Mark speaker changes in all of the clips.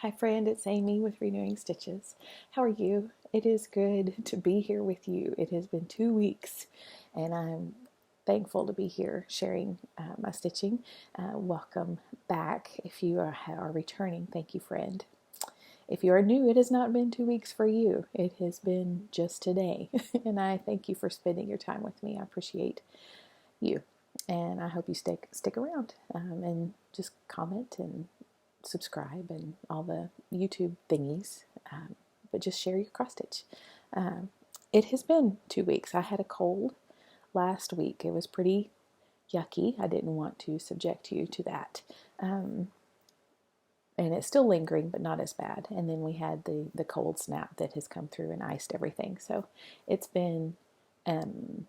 Speaker 1: Hi friend, it's Amy with Renewing Stitches. How are you? It is good to be here with you. It has been 2 weeks and I'm thankful to be here sharing my stitching. Welcome back. If you are returning, thank you friend. If you are new, it has not been 2 weeks for you. It has been just today. And I thank you for spending your time with me. I appreciate you. And I hope you stick around and just comment and subscribe and all the YouTube thingies, but just share your cross stitch. It has been 2 weeks. I had a cold last week. It was pretty yucky. I didn't want to subject you to that. And it's still lingering, but not as bad. And then we had the cold snap that has come through and iced everything. So it's been an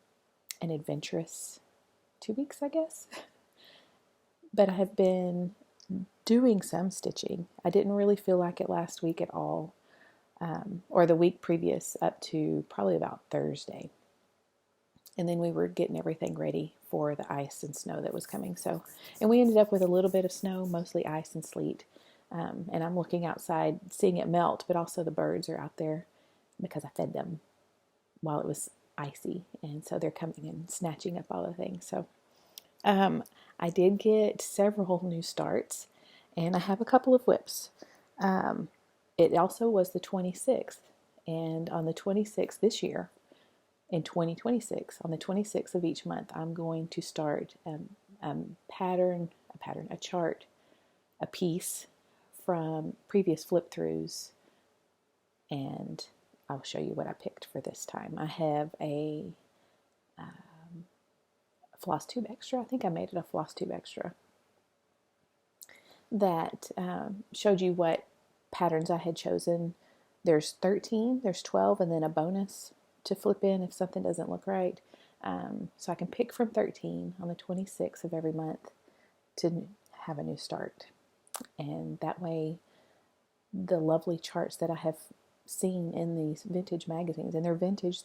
Speaker 1: adventurous 2 weeks, I guess. But I have been doing some stitching. I didn't really feel like it last week at all, or the week previous up to probably about Thursday. And then we were getting everything ready for the ice and snow that was coming. So, and we ended up with a little bit of snow, mostly ice and sleet. And I'm looking outside, seeing it melt, but also the birds are out there because I fed them while it was icy. And so they're coming and snatching up all the things. So I did get several new starts, and I have a couple of whips. It also was the 26th, and on the 26th this year, in 2026, on the 26th of each month, I'm going to start a chart, a piece from previous flip throughs, and I'll show you what I picked for this time. I have a Flosstube Extra. I think I made it a Flosstube Extra that showed you what patterns I had chosen. There's 13, there's 12, and then a bonus to flip in if something doesn't look right. So I can pick from 13 on the 26th of every month to have a new start. And that way, the lovely charts that I have seen in these vintage magazines, and they're vintage,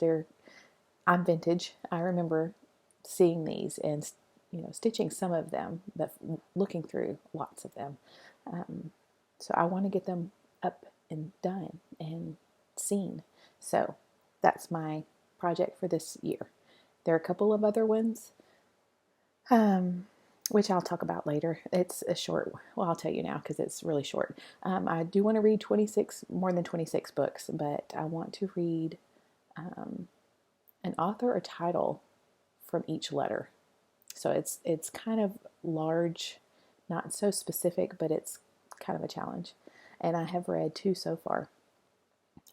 Speaker 1: I'm vintage. I remember seeing these and stitching some of them, but looking through lots of them. So I want to get them up and done and seen. So that's my project for this year. There are a couple of other ones, which I'll talk about later. It's a short, well, I'll tell you now because it's really short. I do want to read more than 26 books, but I want to read an author or title from each letter. So it's kind of large, not so specific, but it's kind of a challenge. And I have read 2 so far.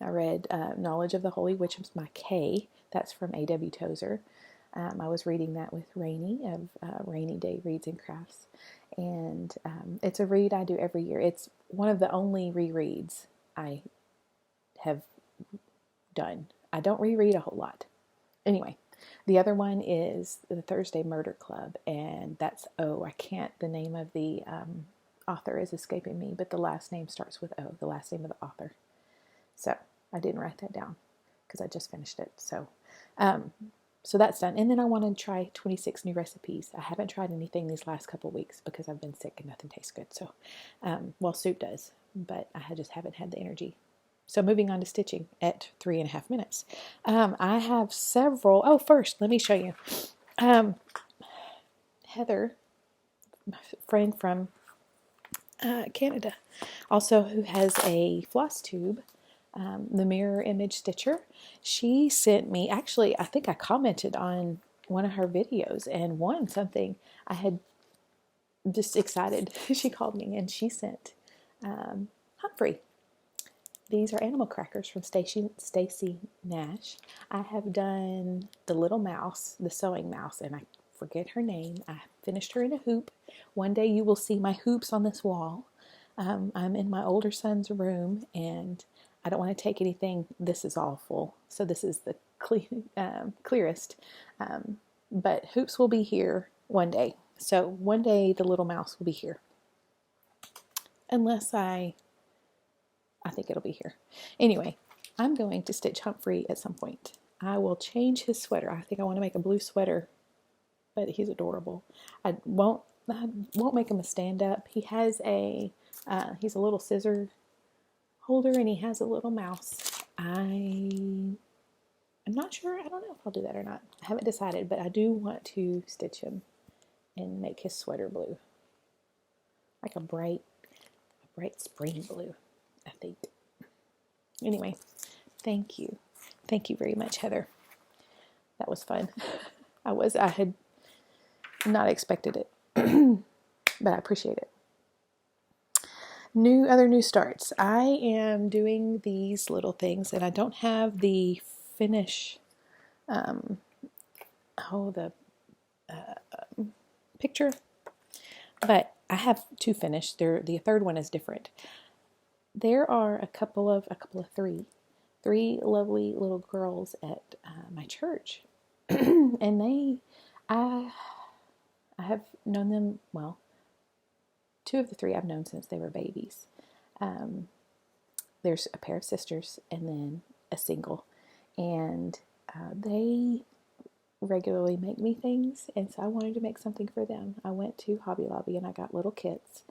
Speaker 1: I read Knowledge of the Holy Witch by K. That's from A.W. Tozer. I was reading that with Rainey of Rainy Day Reads and Crafts. And it's a read I do every year. It's one of the only rereads I have done. I don't reread a whole lot. Anyway, the other one is the Thursday Murder Club, and that's the name of the author is escaping me, but the last name starts with O, the last name of the author. So I didn't write that down because I just finished it. So that's done. And then I want to try 26 new recipes. I haven't tried anything these last couple of weeks because I've been sick and nothing tastes good. So, well, soup does, but I just haven't had the energy. So moving on to stitching at 3.5 minutes. I have several. Oh, first, let me show you. Heather, my friend from Canada, also who has a floss tube, the mirror image stitcher. She sent me, actually, I think I commented on one of her videos and won something. I had just excited. She called me and she sent Humphrey. These are animal crackers from Stacy Nash. I have done the little mouse, the sewing mouse, and I forget her name. I finished her in a hoop. One day you will see my hoops on this wall. I'm in my older son's room, and I don't want to take anything. This is awful. So this is the clearest. But hoops will be here one day. So one day the little mouse will be here. Unless I think it'll be here. Anyway, I'm going to stitch Humphrey at some point. I will change his sweater. I think I want to make a blue sweater, but he's adorable. I won't make him a stand-up. He has he's a little scissor holder, and he has a little mouse. I'm not sure. I don't know if I'll do that or not. I haven't decided, but I do want to stitch him and make his sweater blue. Like a bright spring blue, I think. Anyway, thank you. Thank you very much, Heather. That was fun. I had not expected it, but I appreciate it. Other new starts. I am doing these little things, and I don't have the finish, picture, but I have two finished. The third one is different. There are three lovely little girls at my church, and I have known them, well, two of the three I've known since they were babies. There's a pair of sisters and then a single, and they regularly make me things, and so I wanted to make something for them. I went to Hobby Lobby and I got little kits.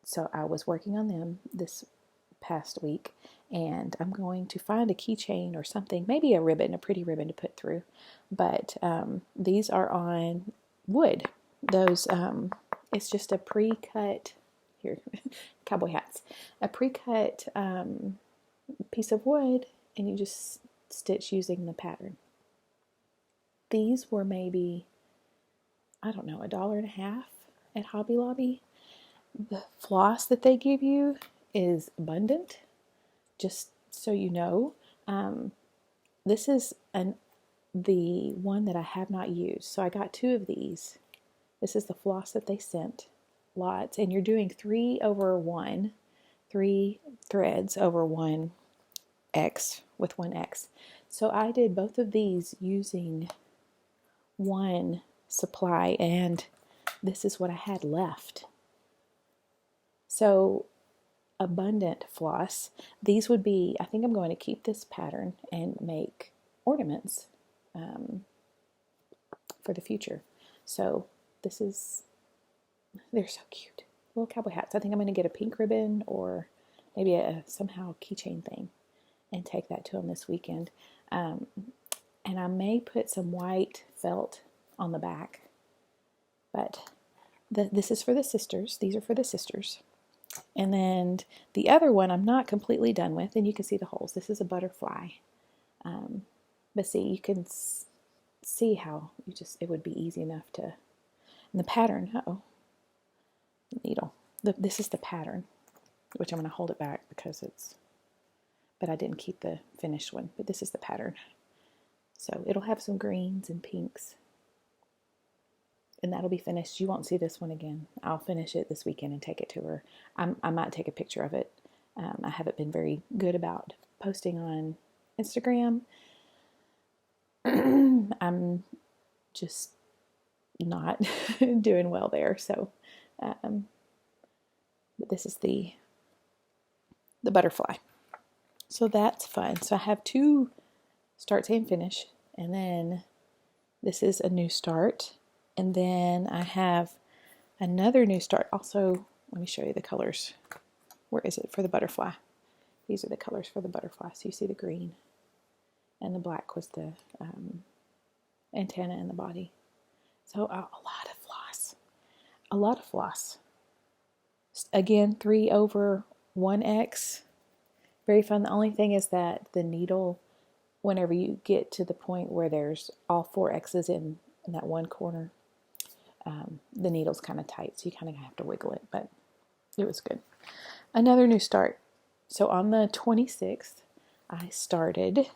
Speaker 1: So I was working on them this past week, and I'm going to find a keychain or something, maybe a pretty ribbon to put through. But these are on wood. Those, it's just a pre-cut, here, cowboy hats, a pre-cut piece of wood, and you just stitch using the pattern. These were maybe, I don't know, $1.50 at Hobby Lobby. The floss that they give you is abundant, just so you know. This is the one that I have not used, so I got two of these. This is the floss that they sent, lots, and you're doing 3 threads over 1 X with 1 X. So I did both of these using one supply, and this is what I had left. So abundant floss. These would be, I think I'm going to keep this pattern and make ornaments for the future. So they're so cute. Little cowboy hats. I think I'm going to get a pink ribbon or maybe a somehow keychain thing and take that to them this weekend. And I may put some white felt on the back. But this is for the sisters. These are for the sisters. And then the other one I'm not completely done with, and you can see the holes. This is a butterfly. But see, you can see how it would be easy enough to, and the pattern, needle. This is the pattern, which I'm going to hold it back because but I didn't keep the finished one, but this is the pattern. So it'll have some greens and pinks. And that'll be finished. You won't see this one again. I'll finish it this weekend and take it to her. I might take a picture of it. I haven't been very good about posting on Instagram. I'm just not doing well there. So, but this is the butterfly. So that's fun. So I have 2 starts and finish. And then this is a new start. And then I have another new start. Also, let me show you the colors. Where is it for the butterfly? These are the colors for the butterfly. So you see the green and the black was the antenna and the body. So a lot of floss. A lot of floss. Again, 3 over 1 X. Very fun. The only thing is that the needle, whenever you get to the point where there's all 4 X's in that one corner, the needle's kind of tight, so you kind of have to wiggle it, but it was good. Another new start. So on the 26th, I started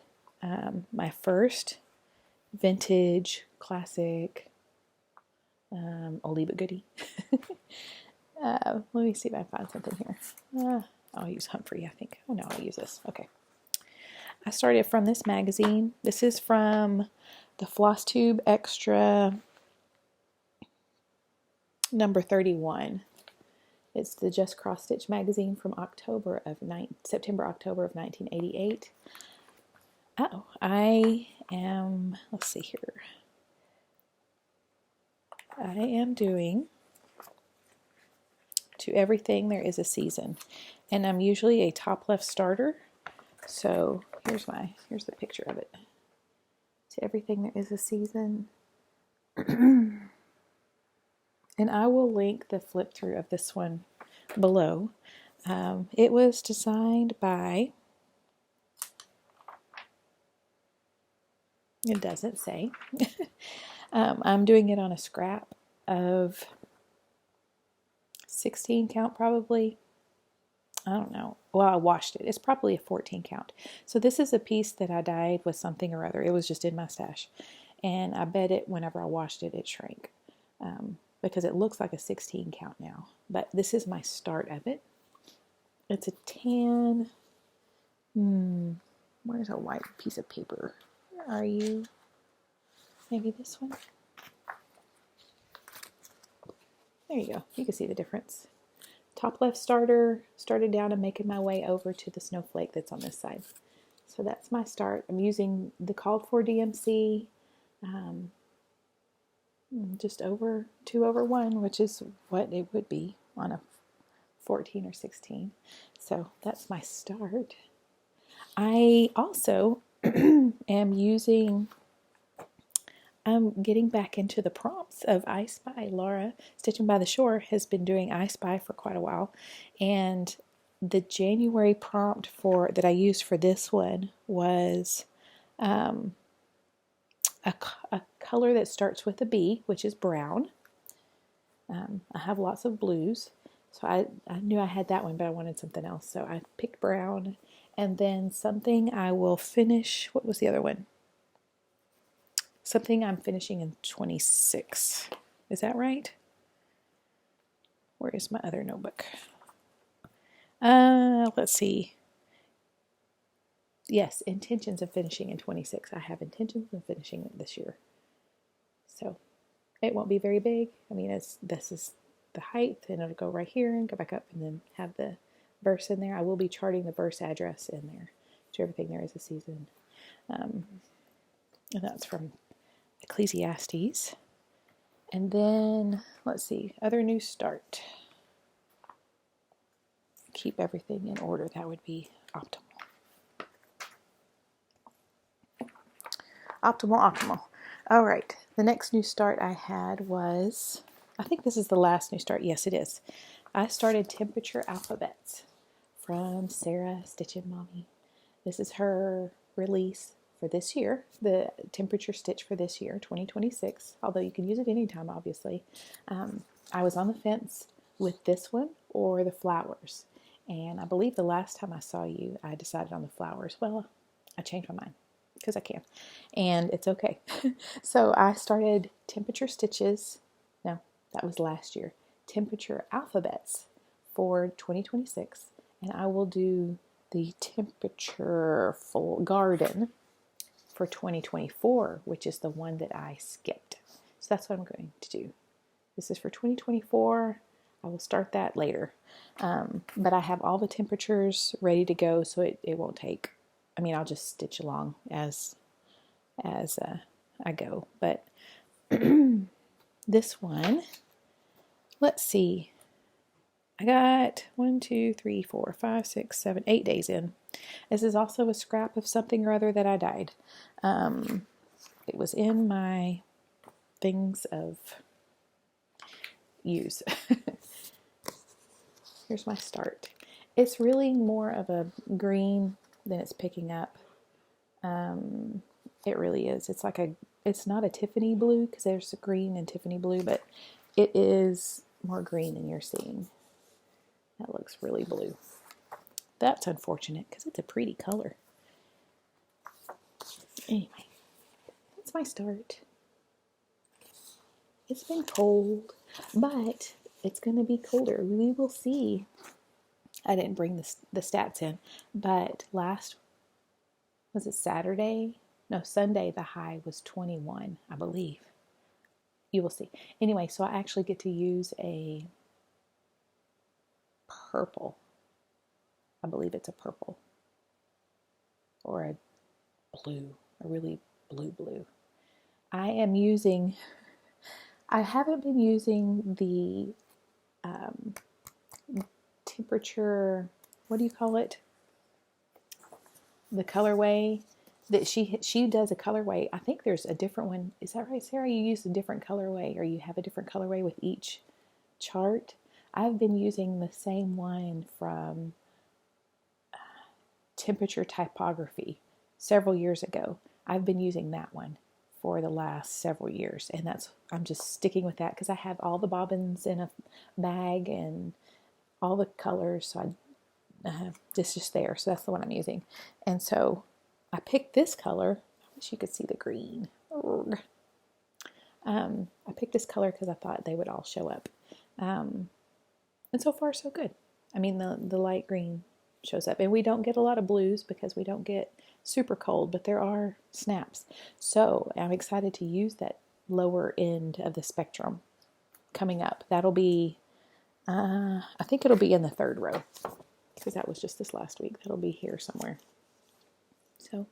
Speaker 1: my first vintage classic oldie but goodie. Let me see if I can find something here. I'll use Humphrey, I think. Oh no, I'll use this. Okay. I started from this magazine. This is from the Flosstube Extra number 31. It's the Just Cross Stitch magazine from September, October of 1988. Let's see here. I am doing To Everything There Is a Season. and I'm usually a top left starter. So here's the picture of it. To everything there is a season. And I will link the flip through of this one below. It was designed by, it doesn't say. I'm doing it on a scrap of 16 count probably. I don't know. Well, I washed it. It's probably a 14 count. So this is a piece that I dyed with something or other. It was just in my stash. And I bet it whenever I washed it, it shrank. Because it looks like a 16 count now. But this is my start of it. It's a tan. Where's a white piece of paper? Where are you? Maybe this one? There you go. You can see the difference. Top left starter, started down and making my way over to the snowflake that's on this side. So that's my start. I'm using the called for DMC, just over 2/1, which is what it would be on a 14 or 16. So that's my start. I also I'm getting back into the prompts of I Spy. Laura, Stitching by the Shore, has been doing I Spy for quite a while. And the January prompt that I used for this one was a color that starts with a B, which is brown. I have lots of blues, so I knew I had that one, but I wanted something else. So I picked brown, and then something I will finish. What was the other one? Something I'm finishing in 26. Is that right? Where is my other notebook? Let's see. Yes, intentions of finishing in 26. I have intentions of finishing it this year. So it won't be very big. I mean, this is the height, and it'll go right here and go back up and then have the verse in there. I will be charting the verse address in there. To everything there is a season. And that's from Ecclesiastes. And then, let's see, other new start. Keep everything in order. That would be optimal. Optimal. All right. The next new start I had was, I think this is the last new start. Yes, it is. I started Temperature Alphabets from Sarah Stitchin Mommy. This is her release for this year, the temperature stitch for this year, 2026, although you can use it anytime, obviously. I was on the fence with this one or the flowers, and I believe the last time I saw you, I decided on the flowers. Well, I changed my mind, because I can, and it's okay. So I started temperature stitches, no, that was last year, temperature alphabets for 2026, and I will do the temperature full garden for 2024, which is the one that I skipped. So that's what I'm going to do. This is for 2024. I will start that later. But I have all the temperatures ready to go, so it won't take, I mean, I'll just stitch along as I go. But this one, let's see. I got 1, 2, 3, 4, 5, 6, 7, 8 days in. This is also a scrap of something or other that I dyed. It was in my things of use. Here's my start. It's really more of a green than it's picking up. It really is. It's not a Tiffany blue, because there's a green and Tiffany blue, but it is more green than you're seeing. That looks really blue. That's unfortunate, because it's a pretty color. Anyway, that's my start. It's been cold, but it's going to be colder. We will see. I didn't bring the stats in, but was it Saturday? No, Sunday, the high was 21, I believe. You will see. Anyway, so I actually get to use a purple. I believe it's a purple. Or a blue. A really blue. I haven't been using the temperature what do you call it? The colorway that she does a colorway. I think there's a different one. Is that right, Sarah? You use a different colorway, or you have a different colorway with each chart. I've been using the same one from Temperature Typography several years ago. I've been using that one for the last several years, and I'm just sticking with that because I have all the bobbins in a bag and all the colors, so it's just there. So that's the one I'm using. And so I picked this color. I wish you could see the green. I picked this color because I thought they would all show up. And so far, so good. I mean, the light green shows up. And we don't get a lot of blues because we don't get super cold, but there are snaps. So I'm excited to use that lower end of the spectrum coming up. That'll be, I think it'll be in the third row, because that was just this last week. That'll be here somewhere. So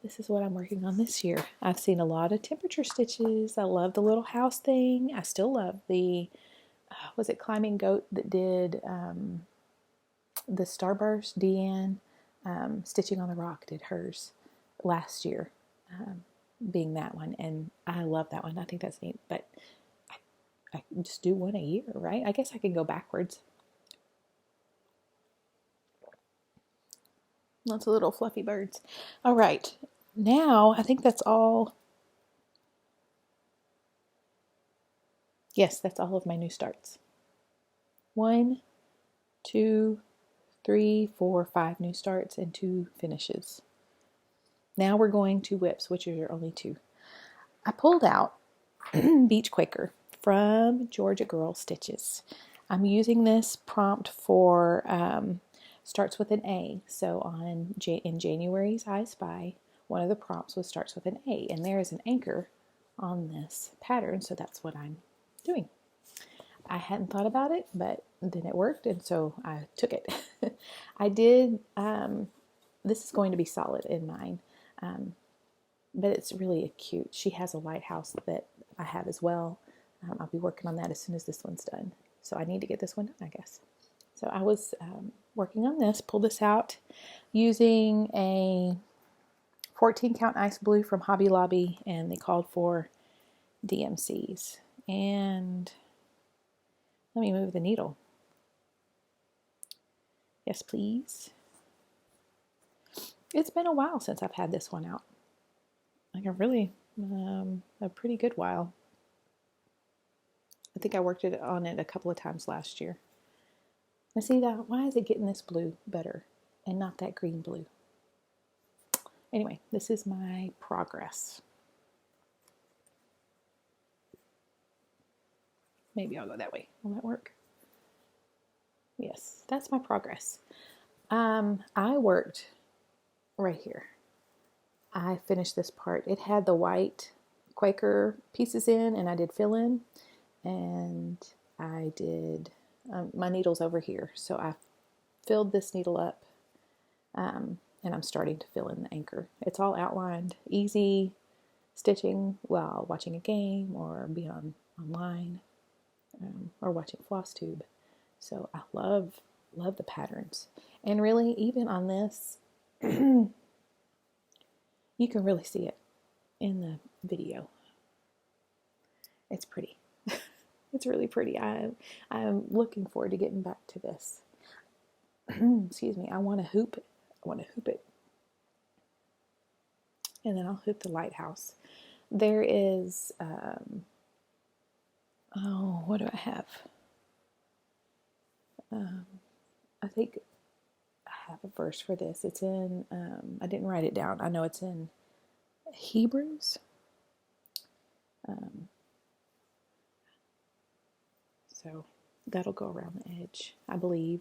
Speaker 1: this is what I'm working on this year. I've seen a lot of temperature stitches. I love the little house thing. I still love the, was it Climbing Goat that did the Starburst? Deann, Stitching on the Rock did hers last year, being that one. And I love that one. I think that's neat. But I just do one a year, right? I guess I can go backwards. Lots of little fluffy birds. All right, now I think that's all. Yes, that's all of my new starts. 1, 2, 3, 4, 5 new starts and 2 finishes. Now we're going to whips, which are only 2. I pulled out Beach Quaker from Georgia Girl Stitches. I'm using this prompt for starts with an A. So in January's I Spy, one of the prompts was starts with an A, and there is an anchor on this pattern, so that's what I'm doing. I hadn't thought about it, but then it worked, and so I took it. I did, this is going to be solid in mine, but it's really cute. She has a lighthouse that I have as well. I'll be working on that as soon as this one's done. So I need to get this one done, I guess. So I was working on this, pulled this out using a 14 count ice blue from Hobby Lobby, and they called for DMCs. And let me move the needle. Yes, please. It's been a while since I've had this one out. Like a pretty good while. I think I worked on it a couple of times last year. Now see that, why is it getting this blue better and not that green blue? Anyway, this is my progress. Maybe I'll go that way. Will that work? Yes, that's my progress. I worked right here. I finished this part. It had the white Quaker pieces in, and I did fill in, and I did my needle's over here, so I filled this needle up, and I'm starting to fill in the anchor. It's all outlined, easy stitching while watching a game or being online or watching Flosstube. So I love the patterns, and really even on this, you can really see it in the video. It's pretty. It's really pretty. I'm looking forward to getting back to this. Excuse me. I want to hoop it. And then I'll hoop the lighthouse. There is, what do I have? I think I have a verse for this. It's in, I didn't write it down. I know it's in Hebrews. So that'll go around the edge, I believe.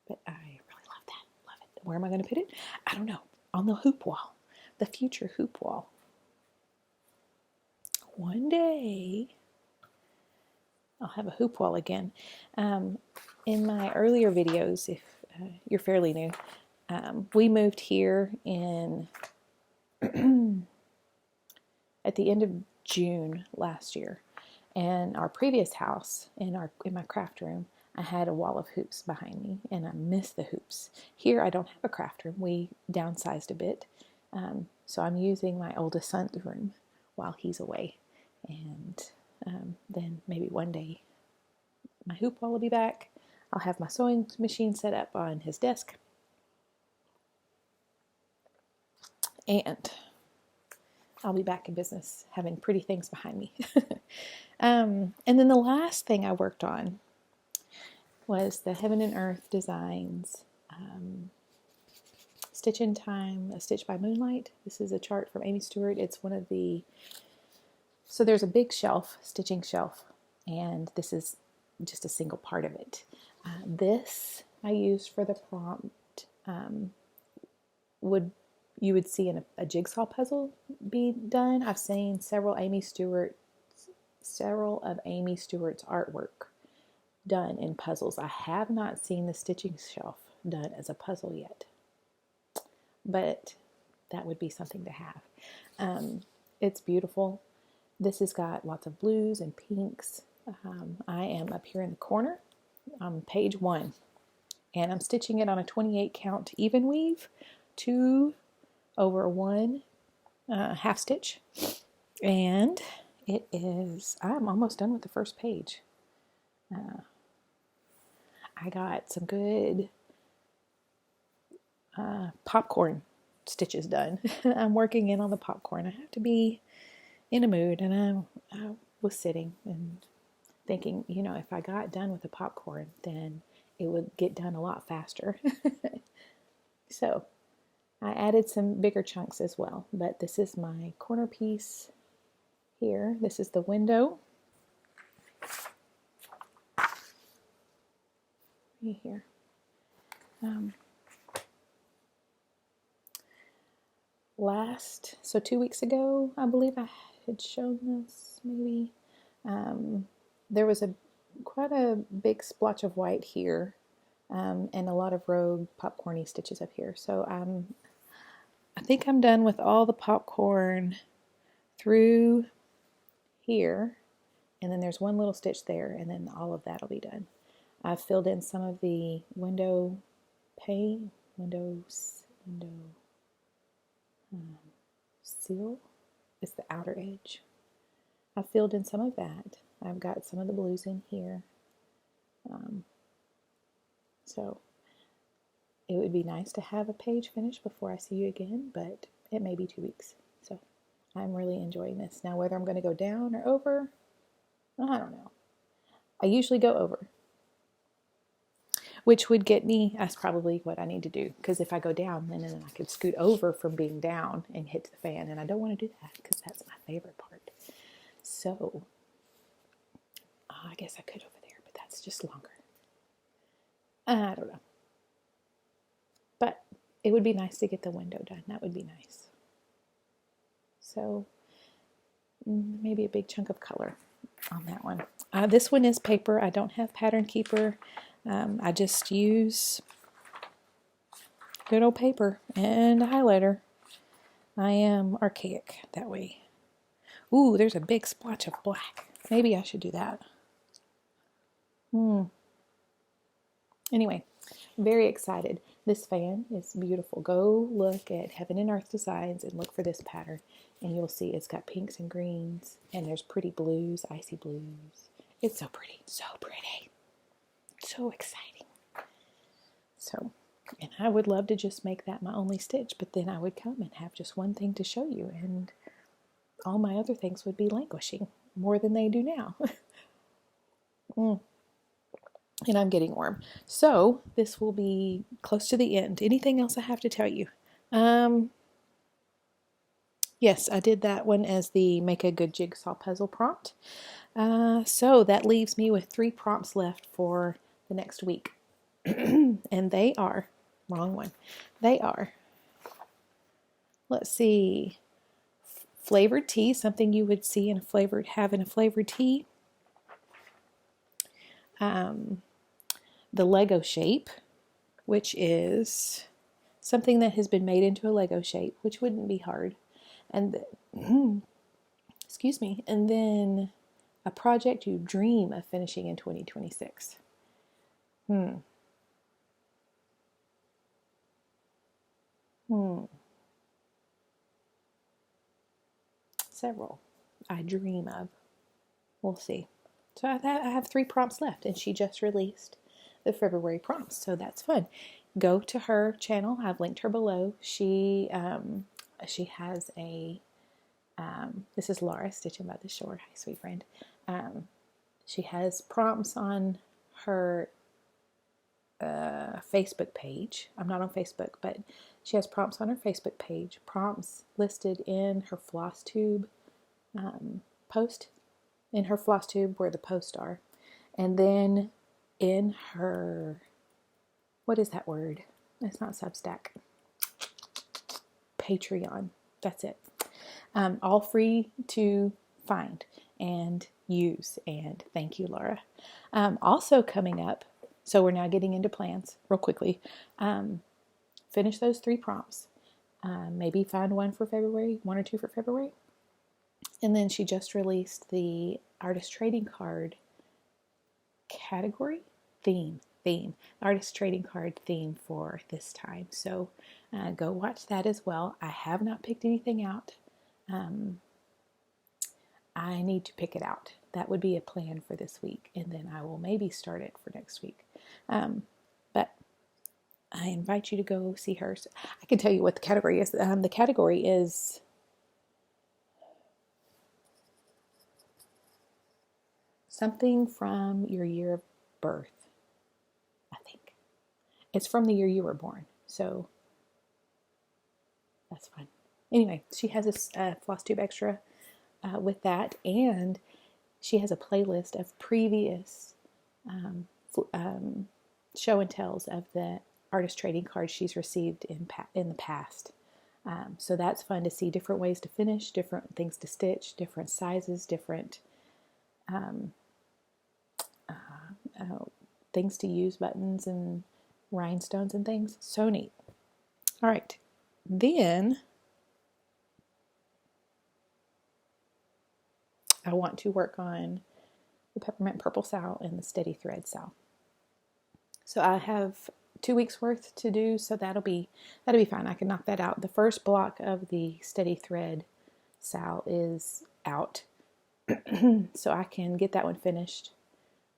Speaker 1: But I really love that. Love it. Where am I going to put it? I don't know. On the hoop wall. The future hoop wall. One day, I'll have a hoop wall again. In my earlier videos, if you're fairly new, we moved here in at the end of June last year. And our previous house, in my craft room, I had a wall of hoops behind me, and I miss the hoops. Here I don't have a craft room. We downsized a bit, so I'm using my oldest son's room while he's away. And then maybe one day my hoop wall will be back. I'll have my sewing machine set up on his desk. And I'll be back in business having pretty things behind me. And then the last thing I worked on was the Heaven and Earth Designs Stitch in Time, a Stitch by Moonlight. This is a chart from Amy Stewart. It's one of the, so there's a big shelf, stitching shelf, and this is just a single part of it. This I used for the prompt. You would see in a jigsaw puzzle be done. I've seen several of Amy Stewart's artwork done in puzzles. I have not seen the stitching shelf done as a puzzle yet, but that would be something to have. It's beautiful. This has got lots of blues and pinks. I am up here in the corner on page 1, and I'm stitching it on a 28 count even weave, 2 over 1 half stitch, and it is, I'm almost done with the first page. I got some good popcorn stitches done. I'm working in on the popcorn. I have to be in a mood, and I was sitting and thinking, you know, if I got done with the popcorn, then it would get done a lot faster. So I added some bigger chunks as well, but this is my corner piece here. This is the window. Right here. So 2 weeks ago, I believe I had shown this, maybe. There was quite a big splotch of white here, and a lot of rogue popcorny stitches up here. So I think I'm done with all the popcorn through here, and then there's one little stitch there, and then all of that will be done. I've filled in some of the window seal. It's the outer edge. I filled in some of that. I've got some of the blues in here. So it would be nice to have a page finished before I see you again, but it may be 2 weeks. So I'm really enjoying this. Now, whether I'm going to go down or over, I don't know. I usually go over, which would get me, that's probably what I need to do, because if I go down, then I could scoot over from being down and hit the fan, and I don't want to do that because that's my favorite part. So I guess I could over there, but that's just longer. I don't know. But it would be nice to get the window done. That would be nice. So maybe a big chunk of color on that one. This one is paper. I don't have Pattern Keeper. I just use good old paper and a highlighter. I am archaic that way. Ooh, there's a big splotch of black. Maybe I should do that. Anyway, very excited. This fan is beautiful. Go look at Heaven and Earth Designs and look for this pattern, and you'll see it's got pinks and greens, and there's pretty blues, icy blues. It's so pretty, so pretty. So exciting. So, and I would love to just make that my only stitch, but then I would come and have just one thing to show you, and all my other things would be languishing more than they do now. And I'm getting warm. So this will be close to the end. Anything else I have to tell you? Yes, I did that one as the Make a Good Jigsaw Puzzle prompt. So that leaves me with 3 prompts left for the next week. And they are, wrong one. They are, let's see, flavored tea, something you would see in a flavored tea. The Lego shape, which is something that has been made into a Lego shape, which wouldn't be hard. And excuse me. And then a project you dream of finishing in 2026. Hmm. Hmm. Several I dream of. We'll see. So I have 3 prompts left, and she just released the February prompts, so that's fun. Go to her channel. I've linked her below. She has a this is Laura Stitching by the Shore. Hi, sweet friend. She has prompts on her Facebook page. I'm not on Facebook, but she has prompts on her Facebook page. Prompts listed in her Flosstube post, in her Flosstube where the posts are. And then in her, what is that word? It's not Substack. Patreon. That's it. All free to find and use. And thank you, Laura. Also coming up, so we're now getting into plans real quickly. Finish those 3 prompts. Maybe find one for February, 1 or 2 for February. And then she just released the artist trading card category theme, artist trading card theme for this time. So go watch that as well. I have not picked anything out. I need to pick it out. That would be a plan for this week, and then I will maybe start it for next week. But I invite you to go see hers. I can tell you what the category is. The category is something from your year of birth, I think. It's from the year you were born, so that's fine. Anyway, she has a Flosstube extra with that, and she has a playlist of previous show and tells of the artist trading cards she's received in the past. So that's fun to see different ways to finish, different things to stitch, different sizes, different things to use, buttons and rhinestones and things. So neat. All right. Then I want to work on the Peppermint Purple Sow and the Steady Thread Sow. So I have 2 weeks worth to do, so that'll be fine. I can knock that out. The first block of the Steady Thread Sow is out, so I can get that one finished.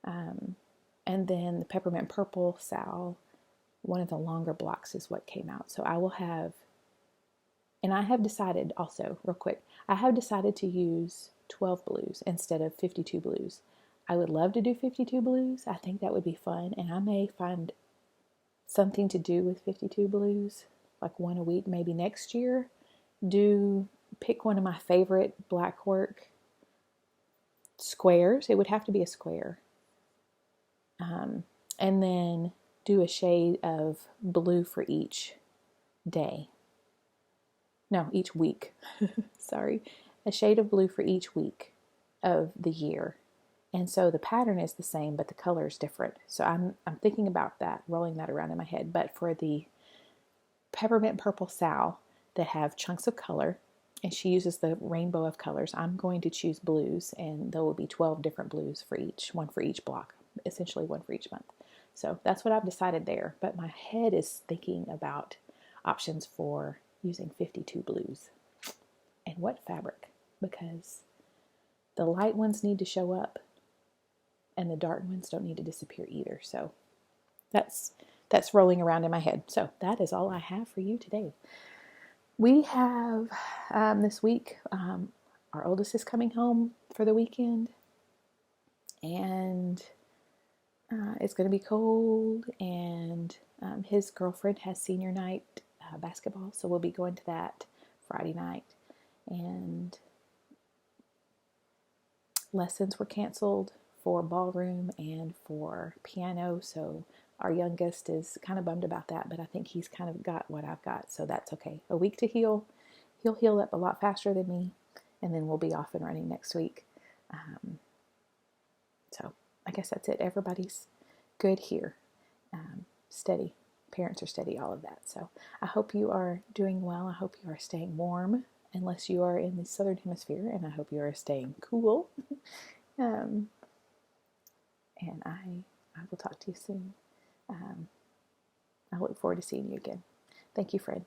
Speaker 1: And then the Peppermint Purple Sow, one of the longer blocks is what came out. So I will have, and I have decided also, real quick, I have decided to use 12 blues instead of 52 blues. I would love to do 52 blues. I think that would be fun, and I may find something to do with 52 blues, like one a week, maybe next year. Pick one of my favorite black work squares. It would have to be a square. And then do a shade of blue for each day. No, each week. Sorry. A shade of blue for each week of the year. And so the pattern is the same, but the color is different. So I'm thinking about that, rolling that around in my head. But for the Peppermint Purple Sow that have chunks of color, and she uses the rainbow of colors, I'm going to choose blues, and there will be 12 different blues for each, one for each block, essentially one for each month. So that's what I've decided there. But my head is thinking about options for using 52 blues. And what fabric? Because the light ones need to show up, and the dark ones don't need to disappear either. So that's rolling around in my head. So that is all I have for you today. We have this week, our oldest is coming home for the weekend, and it's going to be cold, and his girlfriend has senior night basketball, so we'll be going to that Friday night. And lessons were canceled for ballroom and for piano, so our youngest is kind of bummed about that, but I think he's kind of got what I've got, so that's okay. A week to heal. He'll heal up a lot faster than me, and then we'll be off and running next week. So I guess that's it. Everybody's good here. Steady. Parents are steady, all of that. So I hope you are doing well. I hope you are staying warm, unless you are in the southern hemisphere, and I hope you are staying cool. And I will talk to you soon. I look forward to seeing you again. Thank you, friend.